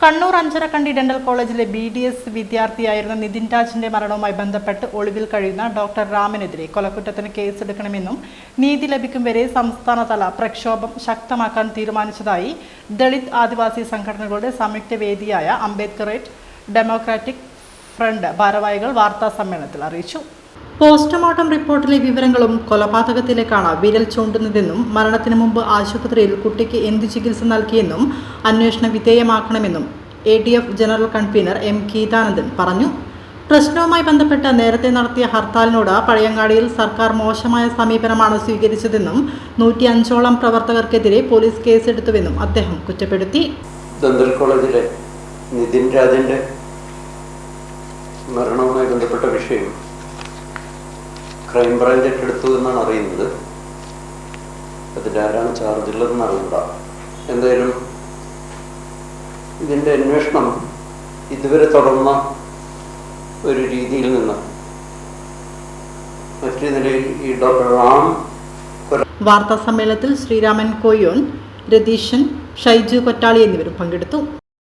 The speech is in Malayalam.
കണ്ണൂർ അഞ്ചരക്കണ്ടി ഡെന്റൽ കോളേജിലെ BDS വിദ്യാർത്ഥിയായിരുന്ന നിതിൻ രാജിന്റെ മരണവുമായി ബന്ധപ്പെട്ട് ഒളിവിൽ കഴിയുന്ന ഡോക്ടർ രാമനെതിരെ കൊലക്കുറ്റത്തിന് കേസെടുക്കണമെന്നും നീതി ലഭിക്കും വരെ സംസ്ഥാനതല പ്രക്ഷോഭം ശക്തമാക്കാൻ തീരുമാനിച്ചതായി ദളിത് ആദിവാസി സംഘടനകളുടെ സംയുക്ത വേദിയായ അംബേദ്കറേറ്റ് ഡെമോക്രാറ്റിക് ഫ്രണ്ട് ഭാരവാഹികൾ വാർത്താ സമ്മേളനത്തിൽ അറിയിച്ചു. പോസ്റ്റ്മോർട്ടം റിപ്പോർട്ടിലെ വിവരങ്ങളും കൊലപാതകത്തിലേക്കാണ് വിരൽ ചൂണ്ടുന്നതെന്നും മരണത്തിന് മുമ്പ് ആശുപത്രിയിൽ കുട്ടിക്ക് എന്ത് ചികിത്സ നൽകിയെന്നും അന്വേഷണ വിധേയമാക്കണമെന്നും ADF general convener M. Geethanandan പറഞ്ഞു. പ്രശ്നവുമായി ബന്ധപ്പെട്ട് നേരത്തെ നടത്തിയ ഹർത്താലിനോട് പഴയങ്ങാടിയിൽ സർക്കാർ മോശമായ സമീപനമാണ് സ്വീകരിച്ചതെന്നും 105ഓളം പ്രവർത്തകർക്കെതിരെ പോലീസ് കേസെടുത്തുവെന്നും അദ്ദേഹം കുറ്റപ്പെടുത്തി. ഡെന്റൽ കോളേജിലെ നിതിൻ രാജിന്റെ മരണവുമായി ബന്ധപ്പെട്ട വിഷയം ക്രൈംബ്രാഞ്ച് ഏറ്റെടുത്തു എന്നാണ് അറിയുന്നത്. അതിൻ്റെ ആരാണ് ചാർജുള്ളതെന്ന് അറിയില്ല. എന്തായാലും ഇതിൻ്റെ അന്വേഷണം ഇതുവരെ തുടർന്ന ഒരു രീതിയിൽ നിന്ന് മറ്റൊരു നിലയിൽ ഈ ഡോക്ടർ റാം വാർത്താ സമ്മേളനത്തിൽ ശ്രീരാമൻ കോയോൻ, രതീശൻ, ഷൈജു കൊറ്റാളി എന്നിവരും പങ്കെടുത്തു.